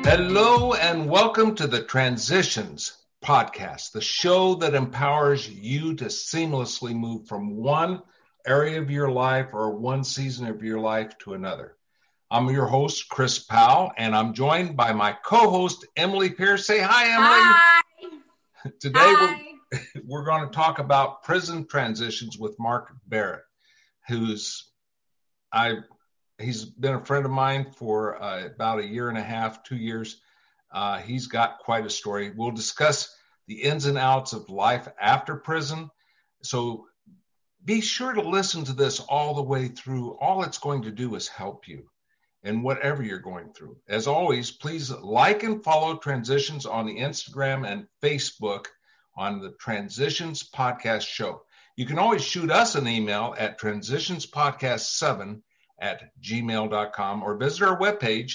Hello and welcome to the Transitions podcast, the show that empowers you to seamlessly move from one area of your life or one season of your life to another. I'm your host, Chris Powell, and I'm joined by my co-host, Emily Pierce. Say hi, Emily. Hi. Today, we're going to talk about prison transitions with Mark Barrett, he's been a friend of mine for about a year and a half, 2 years. He's got quite a story. We'll discuss the ins and outs of life after prison. So be sure to listen to this all the way through. All it's going to do is help you in whatever you're going through. As always, please like and follow Transitions on the Instagram and Facebook on the Transitions Podcast Show. You can always shoot us an email at transitionspodcast7@gmail.com or visit our webpage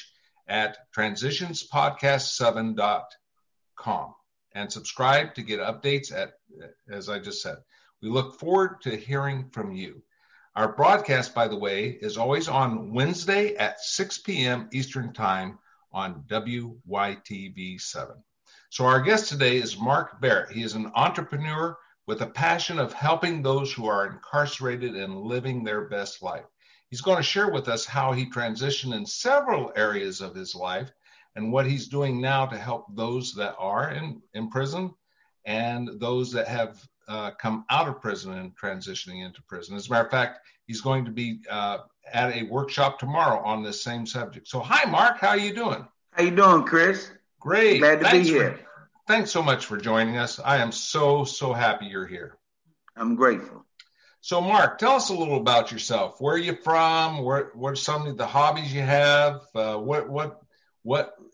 at transitionspodcast7.com and subscribe to get updates as I just said. We look forward to hearing from you. Our broadcast, by the way, is always on Wednesday at 6 p.m. Eastern Time on WYTV7. So our guest today is Mark Barrett. He is an entrepreneur with a passion of helping those who are incarcerated and living their best life. He's going to share with us how he transitioned in several areas of his life and what he's doing now to help those that are in prison and those that have come out of prison and transitioning into prison. As a matter of fact, he's going to be at a workshop tomorrow on this same subject. So hi, Mark. How are you doing? How you doing, Chris? Great. Glad to be here. Thanks so much for joining us. I am so happy you're here. I'm grateful. So, Mark, tell us a little about yourself. Where are you from? What are some of the hobbies you have? What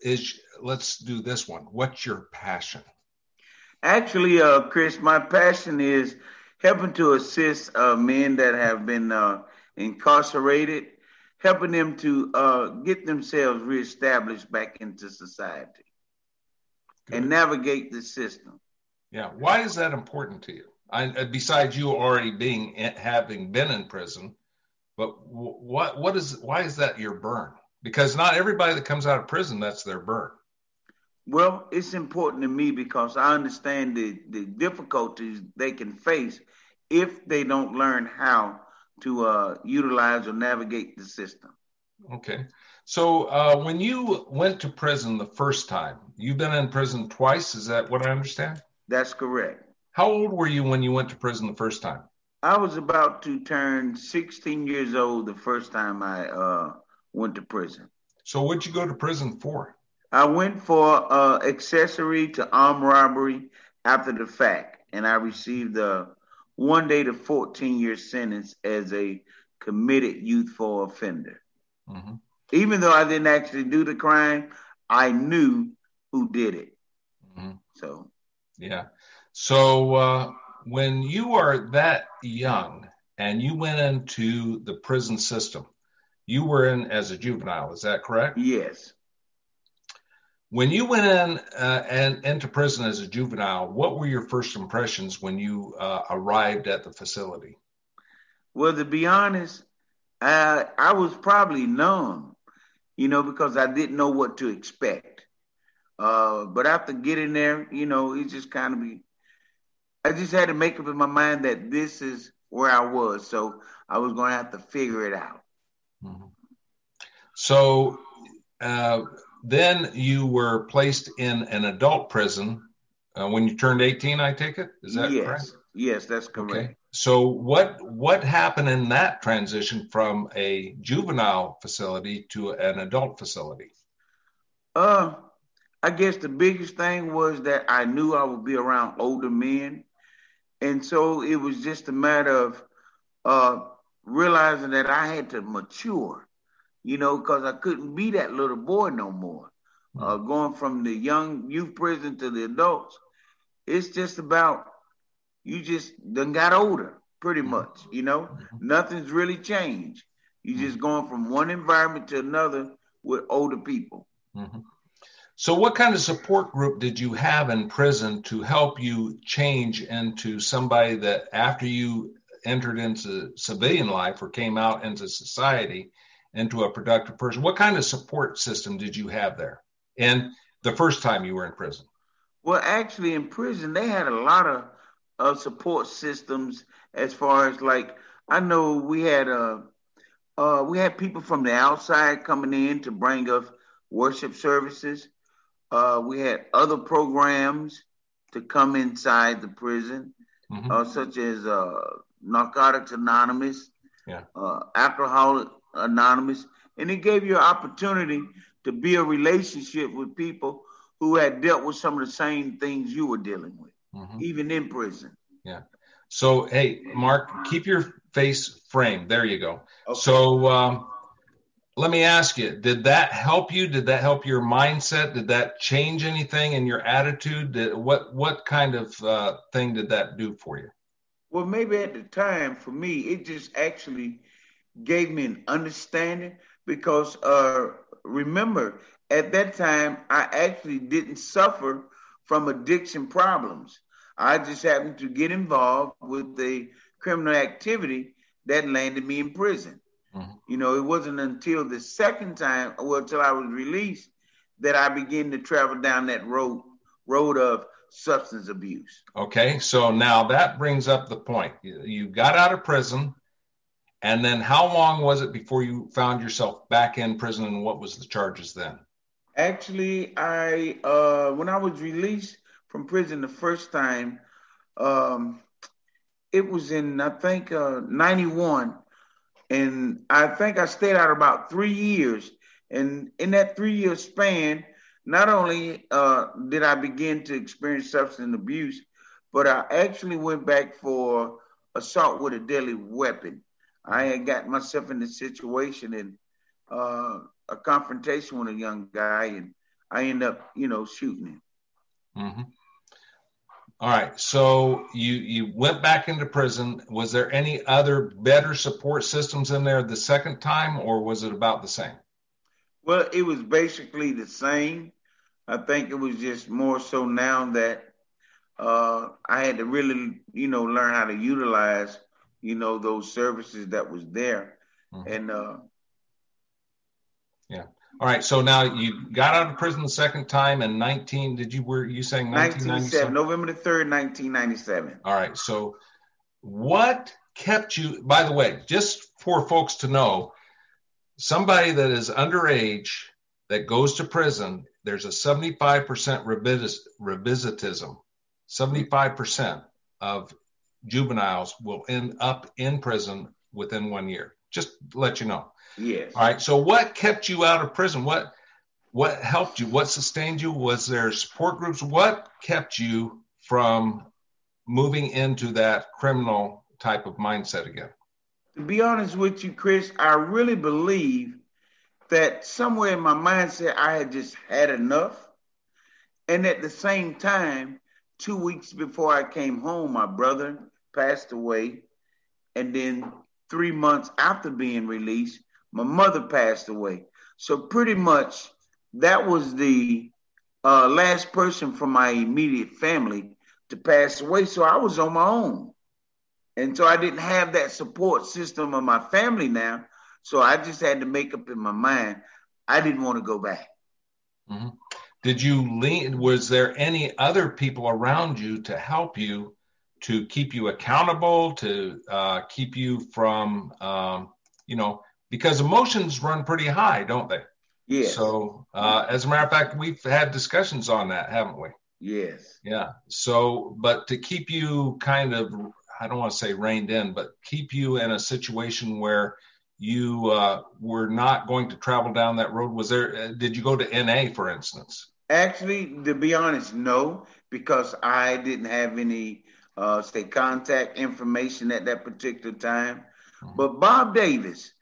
is? Let's do this one. What's your passion? Actually, Chris, my passion is helping to assist men that have been incarcerated, helping them to get themselves reestablished back into society. Good. And navigate the system. Yeah. Why is that important to you? Besides you already having been in prison, but why is that your burn? Because not everybody that comes out of prison, that's their burn. Well, it's important to me because I understand the difficulties they can face if they don't learn how to utilize or navigate the system. Okay. So when you went to prison the first time, you've been in prison twice. Is that what I understand? That's correct. How old were you when you went to prison the first time? I was about to turn 16 years old the first time I went to prison. So what'd you go to prison for? I went for accessory to armed robbery after the fact, and I received a 1 day to 14-year sentence as a committed youthful offender. Mm-hmm. Even though I didn't actually do the crime, I knew who did it. Mm-hmm. So when you are that young and you went into the prison system, you were in as a juvenile, is that correct? Yes. When you went in and into prison as a juvenile, what were your first impressions when you arrived at the facility? Well, to be honest, I was probably numb, because I didn't know what to expect. But after getting there, it just kind of I just had to make up in my mind that this is where I was. So I was going to have to figure it out. Mm-hmm. So then you were placed in an adult prison when you turned 18, I take it? Is that correct? Yes, that's correct. Okay. So what happened in that transition from a juvenile facility to an adult facility? I guess the biggest thing was that I knew I would be around older men. And so it was just a matter of realizing that I had to mature, because I couldn't be that little boy no more. Going from the young youth prison to the adults, it's just about you just done got older, pretty much, Nothing's really changed. You just going from one environment to another with older people. Mm-hmm. So what kind of support group did you have in prison to help you change into somebody that after you entered into civilian life or came out into society, into a productive person? What kind of support system did you have there And the first time you were in prison? Well, actually, in prison, they had a lot of support systems as far as like, I know we had people from the outside coming in to bring us worship services. We had other programs to come inside the prison, such as Narcotics Anonymous, Yeah. Alcohol Anonymous, and it gave you an opportunity to build a relationship with people who had dealt with some of the same things you were dealing with, even in prison. Yeah. So, hey, Mark, keep your face framed. There you go. Okay. So, let me ask you, did that help you? Did that help your mindset? Did that change anything in your attitude? What kind of thing did that do for you? Well, maybe at the time, for me, it just actually gave me an understanding because remember, at that time, I actually didn't suffer from addiction problems. I just happened to get involved with the criminal activity that landed me in prison. You know, it wasn't until the second time, well, until I was released, that I began to travel down that road of substance abuse. Okay, so now that brings up the point. You got out of prison, and then how long was it before you found yourself back in prison, and what was the charges then? Actually, I when I was released from prison the first time, um, it was in I think '91, and I think I stayed out about 3 years. And in that 3 year span, not only did I begin to experience substance abuse, but I actually went back for assault with a deadly weapon. I had got myself in a situation and a confrontation with a young guy, and I ended up, shooting him. Mm-hmm. All right. So you went back into prison. Was there any other better support systems in there the second time, or was it about the same? Well, it was basically the same. I think it was just more so now that I had to really, learn how to utilize, those services that was there. And yeah. All right. So now you got out of prison the second time in were you saying 1997? November the 3rd, 1997. All right. So what kept you, by the way, just for folks to know, somebody that is underage that goes to prison, there's a 75% revisitism. 75% of juveniles will end up in prison within 1 year. Just to let you know. Yes. All right. So what kept you out of prison? What helped you? What sustained you? Was there support groups? What kept you from moving into that criminal type of mindset again? To be honest with you, Chris, I really believe that somewhere in my mindset, I had just had enough. And at the same time, 2 weeks before I came home, my brother passed away. And then 3 months after being released, my mother passed away. So pretty much that was the last person from my immediate family to pass away. So I was on my own. And so I didn't have that support system of my family now. So I just had to make up in my mind, I didn't want to go back. Mm-hmm. Did you was there any other people around you to help you, to keep you accountable, to keep you from, because emotions run pretty high, don't they? Yes. So as a matter of fact, we've had discussions on that, haven't we? Yes. Yeah. So, but to keep you kind of, I don't want to say reined in, but keep you in a situation where you were not going to travel down that road. Did you go to NA, for instance? Actually, to be honest, no, because I didn't have any, contact information at that particular time. Mm-hmm. But Bob Davis,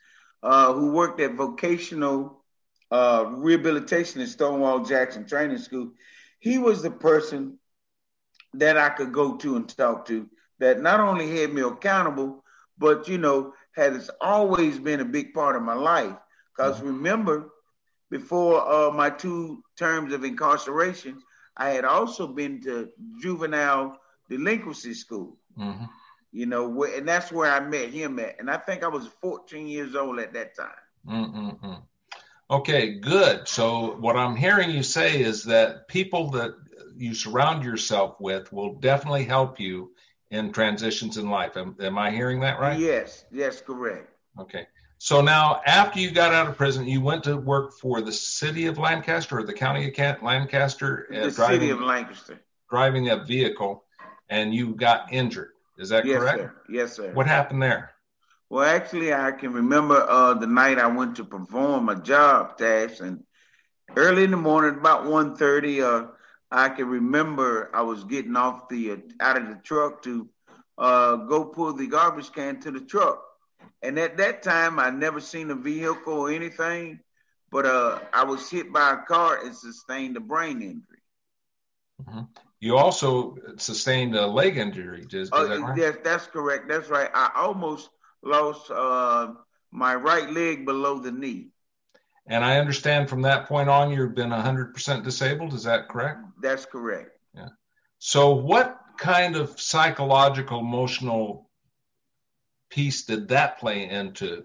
who worked at vocational rehabilitation in Stonewall Jackson Training School, he was the person that I could go to and talk to that not only had me accountable, but, has always been a big part of my life. Because remember, before my 2 terms of incarceration, I had also been to juvenile delinquency school, and that's where I met him at. And I think I was 14 years old at that time. Okay, good. So what I'm hearing you say is that people that you surround yourself with will definitely help you in transitions in life. Am I hearing that right? Yes, correct. Okay. So now, after you got out of prison, you went to work for the city of Lancaster or the county of Lancaster, The city of Lancaster. driving a vehicle, and you got injured. Is that Yes, correct? sir. Yes, sir. What happened there? Well, actually, I can remember the night I went to perform a job task, and early in the morning, about 1:30, I can remember I was getting off the out of the truck to go pull the garbage can to the truck. And at that time, I never seen a vehicle or anything, but I was hit by a car and sustained a brain injury. Mm-hmm. You also sustained a leg injury. Is that right? Yes, that's correct. That's right. I almost lost my right leg below the knee. And I understand from that point on, you've been 100% disabled. Is that correct? That's correct. Yeah. So what kind of psychological, emotional piece did that play into?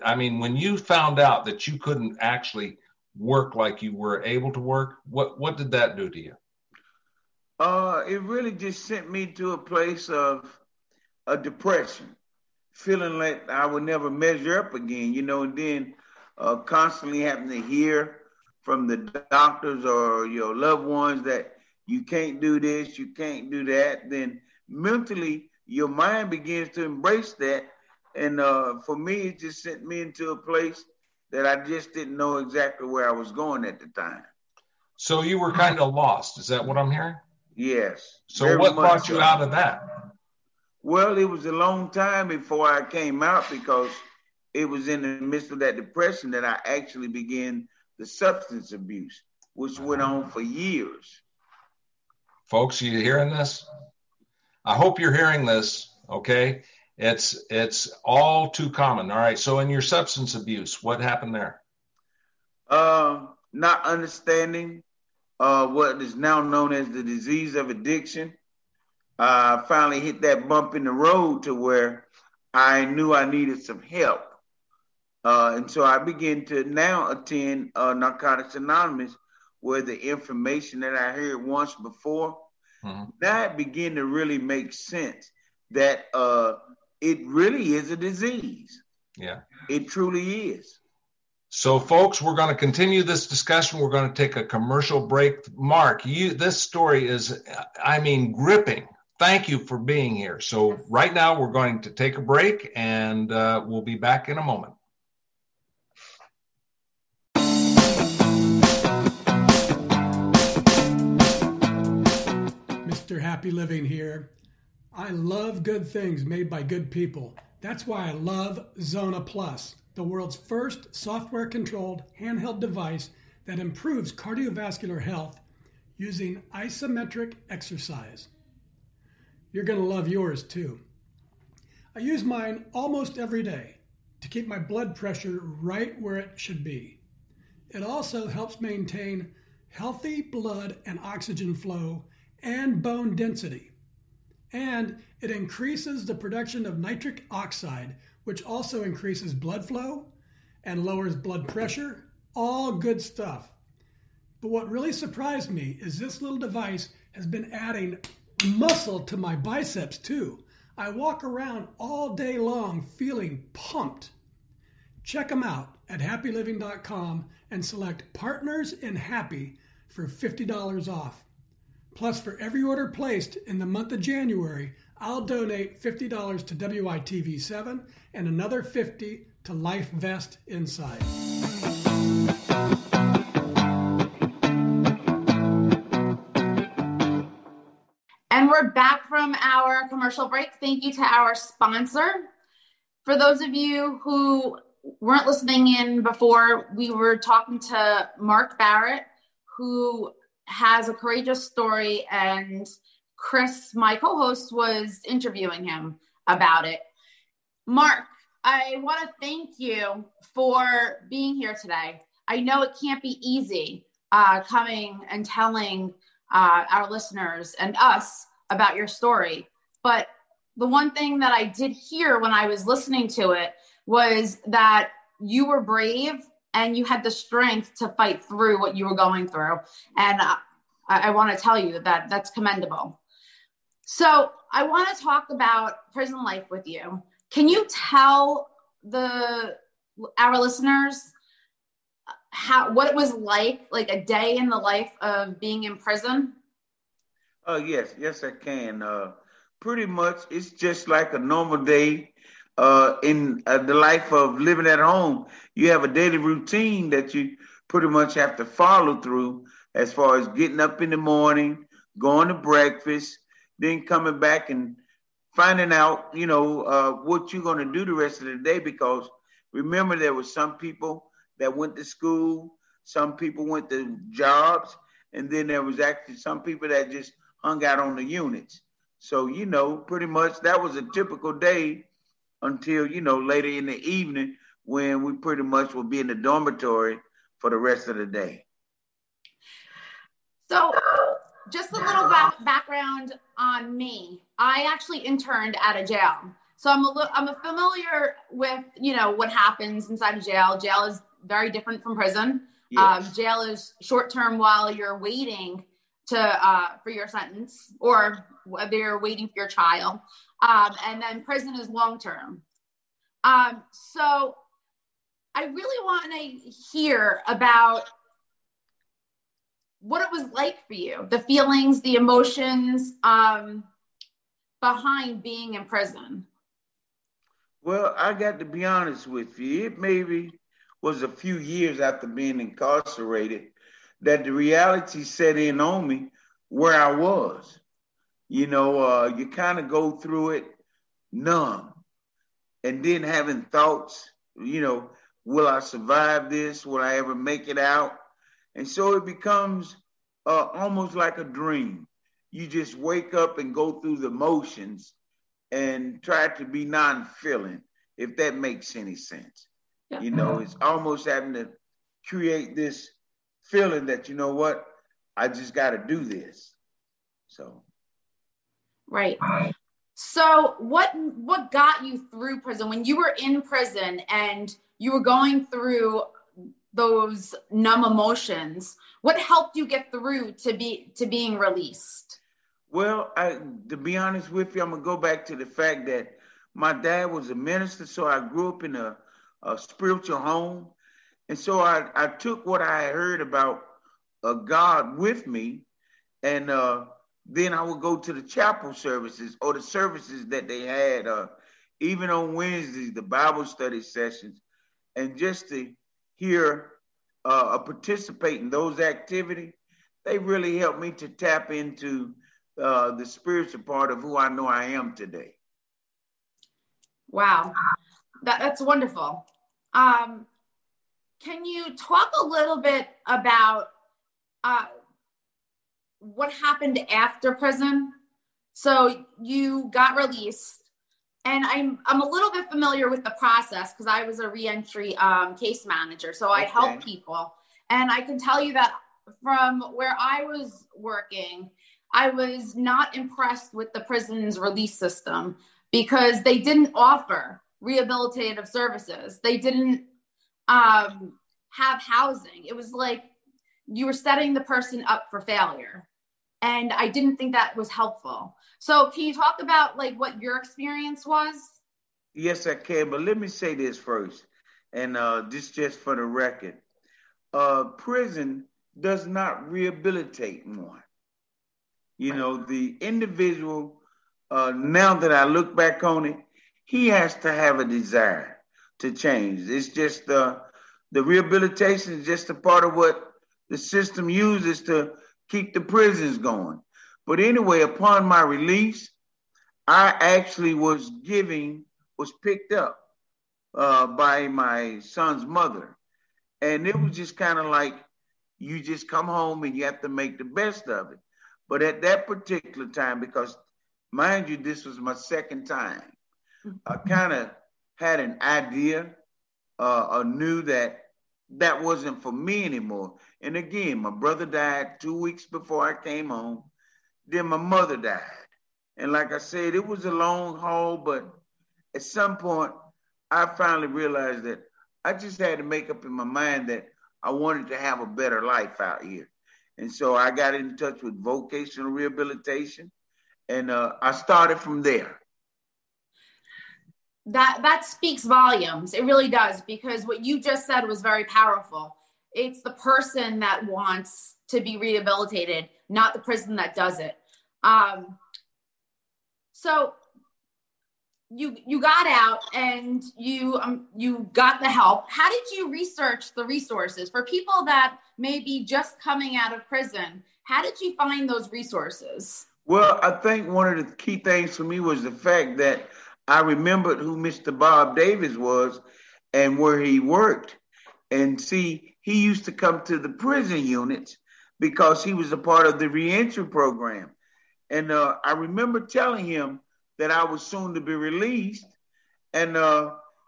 I mean, when you found out that you couldn't actually work like you were able to work, what did that do to you? It really just sent me to a place of a depression, feeling like I would never measure up again, and then constantly having to hear from the doctors or your loved ones that you can't do this, you can't do that. Then mentally, your mind begins to embrace that. And for me, it just sent me into a place that I just didn't know exactly where I was going at the time. So you were kind of lost. Is that what I'm hearing? Yes. So what brought you out of that? Well, it was a long time before I came out because it was in the midst of that depression that I actually began the substance abuse, which went on for years. Folks, you hearing this? I hope you're hearing this, okay? It's all too common. All right, so in your substance abuse, what happened there? Not understanding what is now known as the disease of addiction. I finally hit that bump in the road to where I knew I needed some help. And so I began to now attend Narcotics Anonymous, where the information that I heard once before, that began to really make sense that it really is a disease. Yeah. It truly is. So, folks, we're going to continue this discussion. We're going to take a commercial break. Mark, this story is, gripping. Thank you for being here. So right now we're going to take a break, and we'll be back in a moment. Mr. Happy Living here. I love good things made by good people. That's why I love Zona Plus, the world's first software-controlled handheld device that improves cardiovascular health using isometric exercise. You're going to love yours too. I use mine almost every day to keep my blood pressure right where it should be. It also helps maintain healthy blood and oxygen flow and bone density. And it increases the production of nitric oxide, which also increases blood flow and lowers blood pressure. All good stuff. But what really surprised me is this little device has been adding muscle to my biceps too. I walk around all day long feeling pumped. Check them out at happyliving.com and select Partners in Happy for $50 off. Plus, for every order placed in the month of January, I'll donate $50 to WITV7 and another $50 to Life Vest Inside. And we're back from our commercial break. Thank you to our sponsor. For those of you who weren't listening in before, we were talking to Mark Barrett, who has a courageous story, and Chris, my co-host, was interviewing him about it. Mark, I want to thank you for being here today. I know it can't be easy coming and telling our listeners and us about your story, but the one thing that I did hear when I was listening to it was that you were brave and you had the strength to fight through what you were going through. And I want to tell you that that's commendable. So I want to talk about prison life with you. Can you tell our listeners what it was like a day in the life of being in prison? Yes, I can. Pretty much, it's just like a normal day in the life of living at home. You have a daily routine that you pretty much have to follow through, as far as getting up in the morning, going to breakfast, then coming back and finding out, what you're going to do the rest of the day. Because remember, there were some people that went to school, some people went to jobs, and then there was actually some people that just hung out on the units. So, pretty much that was a typical day until, later in the evening when we pretty much will be in the dormitory for the rest of the day. So just a little background on me. I actually interned at a jail. So I'm familiar with, what happens inside a jail. Jail is very different from prison. Yes. Jail is short-term while you're waiting for your sentence, or whether you're waiting for your trial. And then prison is long-term. So I really want to hear about what it was like for you, the feelings, the emotions behind being in prison. Well, I got to be honest with you. It maybe was a few years after being incarcerated that the reality set in on me where I was. You kind of go through it numb, and then having thoughts, will I survive this? Will I ever make it out? And so it becomes almost like a dream. You just wake up and go through the motions and try to be non-feeling, if that makes any sense. Yeah. It's almost having to create this feeling that, I just got to do this. So. Right. So what got you through prison when you were in prison and you were going through those numb emotions? What helped you get through to being released? Well, to be honest with you, I'm gonna go back to the fact that my dad was a minister, so I grew up in a spiritual home, and so I took what I had heard about God with me, and then I would go to the chapel services or the services that they had, even on Wednesdays, the Bible study sessions, and just to hear participate in those activities, they really helped me to tap into the spiritual part of who I know I am today. Wow, that's wonderful. Can you talk a little bit about what happened after prison? So you got released, and I'm a little bit familiar with the process because I was a reentry case manager. So I help people, and I can tell you that from where I was working, I was not impressed with the prison's release system because they didn't offer rehabilitative services. They didn't have housing. It was like you were setting the person up for failure. And I didn't think that was helpful. So can you talk about what your experience was? Yes, I can. But let me say this first. And this just for the record. Prison does not rehabilitate one. The individual, now that I look back on it, he has to have a desire to change. It's just the rehabilitation is just a part of what the system uses to keep the prisons going. But anyway, upon my release, I actually was picked up by my son's mother. And it was just kind of like, you just come home and you have to make the best of it. But at that particular time, because mind you, this was my second time, I kind of had an idea, or knew that wasn't for me anymore. And again, my brother died 2 weeks before I came home. Then my mother died. And like I said, it was a long haul, but at some point, I finally realized that I just had to make up in my mind that I wanted to have a better life out here. And so I got in touch with vocational rehabilitation, and I started from there. That speaks volumes. It really does, because what you just said was very powerful. It's the person that wants to be rehabilitated, not the prison that does it. So you got out and you got the help. How did you research the resources for people that may be just coming out of prison? How did you find those resources? Well, I think one of the key things for me was the fact that I remembered who Mr. Bob Davis was and where he worked. And see, he used to come to the prison units because he was a part of the reentry program. And I remember telling him that I was soon to be released, and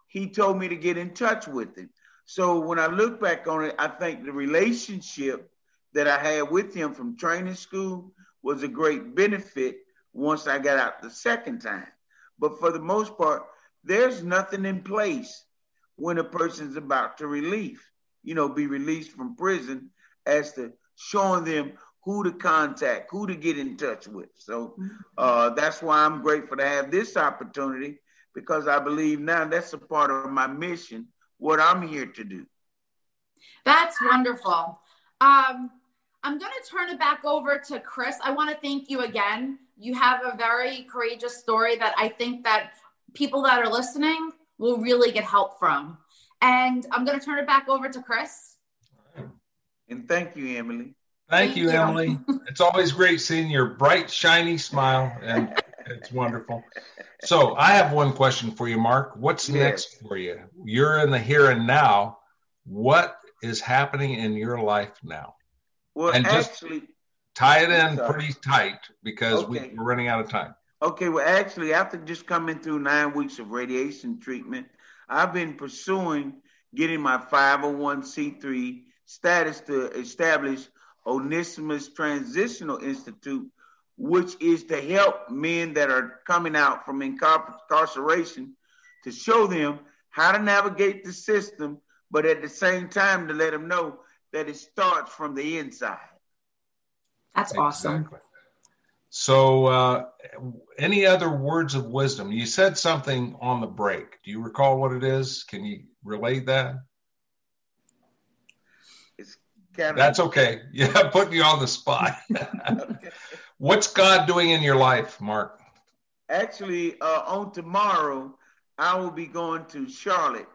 he told me to get in touch with him. So when I look back on it, I think the relationship that I had with him from training school was a great benefit once I got out the second time. But for the most part, there's nothing in place when a person's about to be released from prison, as to showing them who to contact, who to get in touch with. So that's why I'm grateful to have this opportunity, because I believe now that's a part of my mission, what I'm here to do. That's wonderful. I'm going to turn it back over to Chris. I want to thank you again. You have a very courageous story that I think that people that are listening will really get help from. And I'm going to turn it back over to Chris. And thank you, Emily. Thank you, Emily. It's always great seeing your bright, shiny smile, and it's wonderful. So I have one question for you, Mark. What's next for you? You're in the here and now. What is happening in your life now? Well, and actually, just tie it in pretty tight, because we're running out of time. Okay, well, actually, after just coming through 9 weeks of radiation treatment, I've been pursuing getting my 501c3 status to establish Onesimus Transitional Institute, which is to help men that are coming out from incarceration, to show them how to navigate the system, but at the same time to let them know that it starts from the inside. That's awesome. Exactly. So any other words of wisdom? You said something on the break. Do you recall what it is? Can you relate that? That's okay. Yeah, putting you on the spot. Okay. What's God doing in your life, Mark? Actually, on tomorrow, I will be going to Charlotte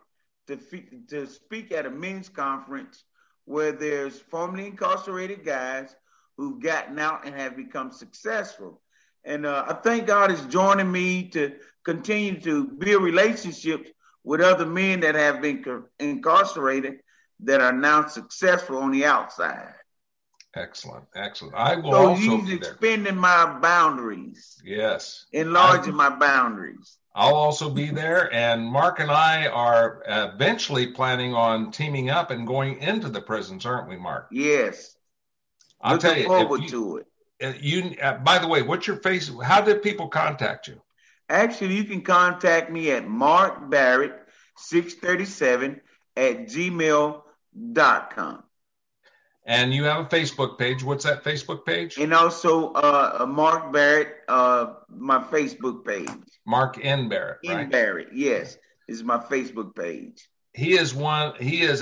to speak at a men's conference where there's formerly incarcerated guys who've gotten out and have become successful. And I thank God is joining me to continue to build relationships with other men that have been incarcerated that are now successful on the outside. Excellent. I will also be he's expanding my boundaries. Yes. Enlarging my boundaries. I'll also be there. And Mark and I are eventually planning on teaming up and going into the prisons, aren't we, Mark? Yes. I'll tell you. Forward to it. By the way, what's your face? How did people contact you? Actually, you can contact me at Mark Barrett 637 at gmail.com. And you have a Facebook page. What's that Facebook page? And also Mark Barrett, my Facebook page. Mark N. Barrett, right? N. Barrett, yes. This is my Facebook page. He is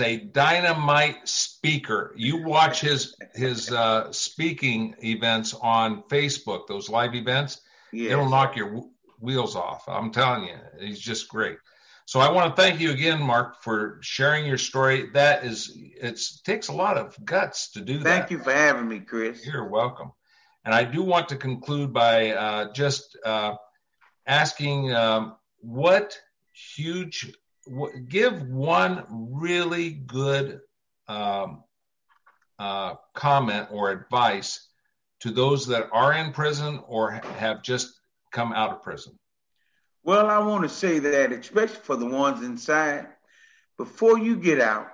a dynamite speaker. You watch his speaking events on Facebook, those live events. Yes. It'll knock your wheels off. I'm telling you, he's just great. So I want to thank you again, Mark, for sharing your story. It takes a lot of guts to do that. Thank you for having me, Chris. You're welcome. And I do want to conclude by just asking give one really good comment or advice to those that are in prison or have just come out of prison. Well, I want to say that, especially for the ones inside, before you get out,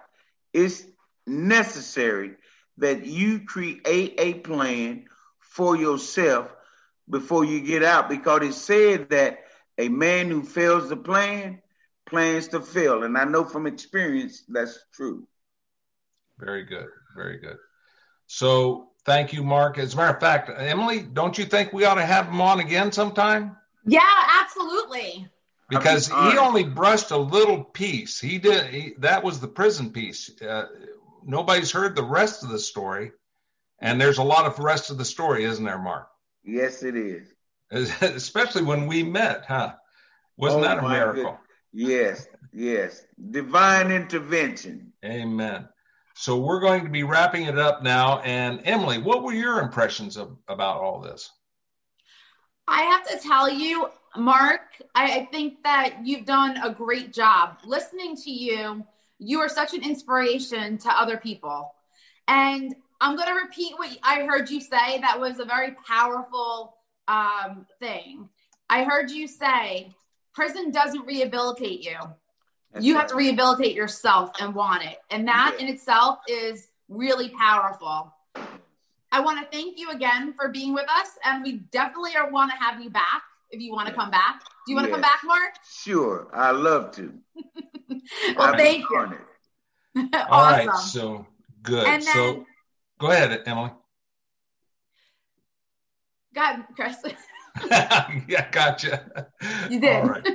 it's necessary that you create a plan for yourself before you get out, because it said that a man who fails the plan plans to fail. And I know from experience that's true. Very good. Very good. So thank you, Mark. As a matter of fact, Emily, don't you think we ought to have him on again sometime? Yeah, absolutely. Because he only brushed a little piece. That was the prison piece. Nobody's heard the rest of the story. And there's a lot of the rest of the story, isn't there, Mark? Yes, it is. Especially when we met, huh? Wasn't that a miracle? Yes, yes. Divine intervention. Amen. So we're going to be wrapping it up now. And Emily, what were your impressions about all this? I have to tell you, Mark, I think that you've done a great job. Listening to you, you are such an inspiration to other people. And I'm going to repeat what I heard you say. That was a very powerful thing. I heard you say, prison doesn't rehabilitate you. You have to rehabilitate yourself and want it. And that in itself is really powerful. I want to thank you again for being with us. And we definitely want to have you back if you want to come back. Do you want to come back, Mark? Sure. I'd love to. Well, thank you. Awesome. All right. So good. And then, so go ahead, Emily. Go ahead, Chris. Yeah, gotcha. You did. All right.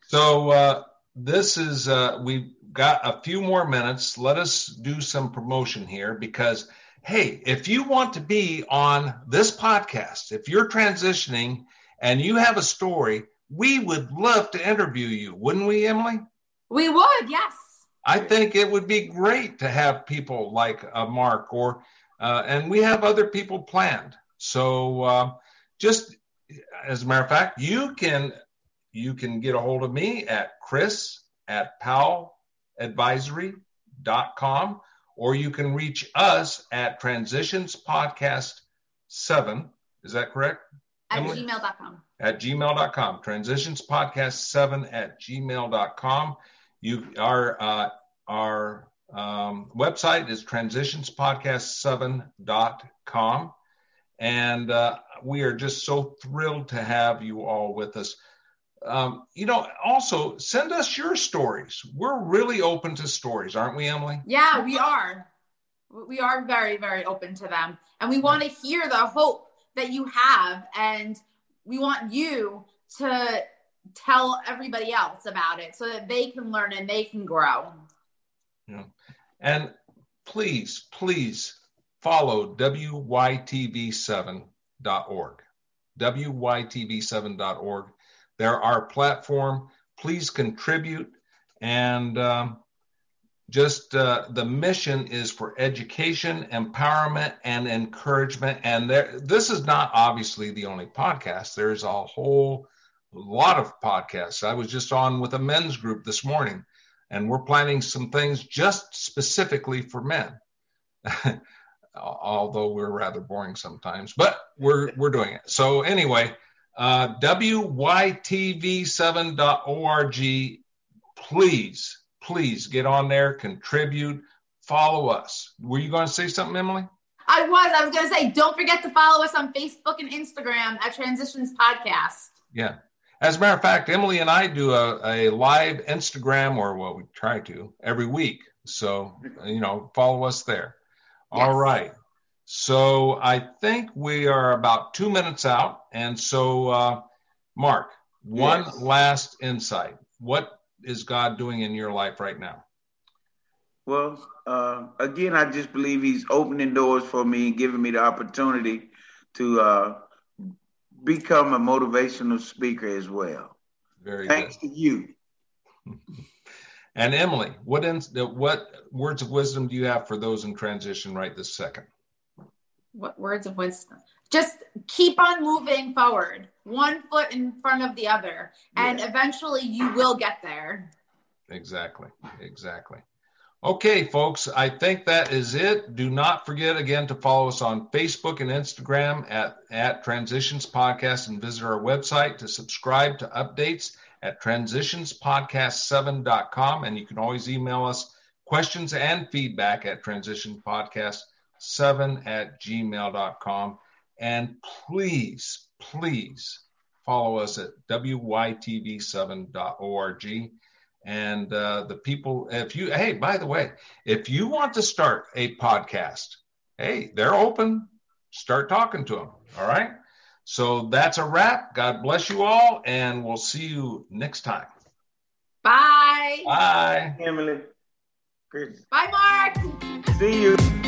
So this is, we've got a few more minutes. Let us do some promotion here because, hey, if you want to be on this podcast, if you're transitioning and you have a story, we would love to interview you. Wouldn't we, Emily? We would, yes. I think it would be great to have people like Mark and we have other people planned. So just as a matter of fact, you can get a hold of me at chris@powelladvisory.com, or you can reach us at Transitions Podcast 7. Is that correct? At gmail.com. At gmail.com. Transitions Podcast 7 at gmail.com. Our website is transitionspodcast7.com. And we are just so thrilled to have you all with us. Also send us your stories. We're really open to stories, aren't we, Emily? Yeah, we are. We are very, very open to them. And we want to hear the hope that you have. And we want you to tell everybody else about it so that they can learn and they can grow. Yeah. And please follow wytv7.org. wytv7.org. They're our platform. Please contribute. And the mission is for education, empowerment, and encouragement. And this is not obviously the only podcast. There's a whole lot of podcasts. I was just on with a men's group this morning, and we're planning some things just specifically for men. Although we're rather boring sometimes, but we're doing it. So anyway, wytv7.org. Please get on there, contribute, follow us. Were you going to say something, Emily? I was going to say, don't forget to follow us on Facebook and Instagram at Transitions Podcast. Yeah. As a matter of fact, Emily and I do a live Instagram, or what we try to, every week. So, follow us there. Yes. All right. So I think we are about 2 minutes out. And so, Mark, one last insight. What is God doing in your life right now? Well, again, I just believe he's opening doors for me and giving me the opportunity to become a motivational speaker as well. Very Thanks good. to you. And Emily, what words of wisdom do you have for those in transition right this second? What words of wisdom? Just keep on moving forward, one foot in front of the other, and eventually you will get there. Exactly. Okay, folks, I think that is it. Do not forget, again, to follow us on Facebook and Instagram at Transitions Podcast, and visit our website to subscribe to updates at transitionspodcast7.com. And you can always email us questions and feedback at transitionspodcast7@gmail.com. And please follow us at wytv7.org. And the people, hey, by the way, if you want to start a podcast, hey, they're open. Start talking to them. All right. So that's a wrap. God bless you all, and we'll see you next time. Bye. Bye. Emily. Bye, Mark. See you.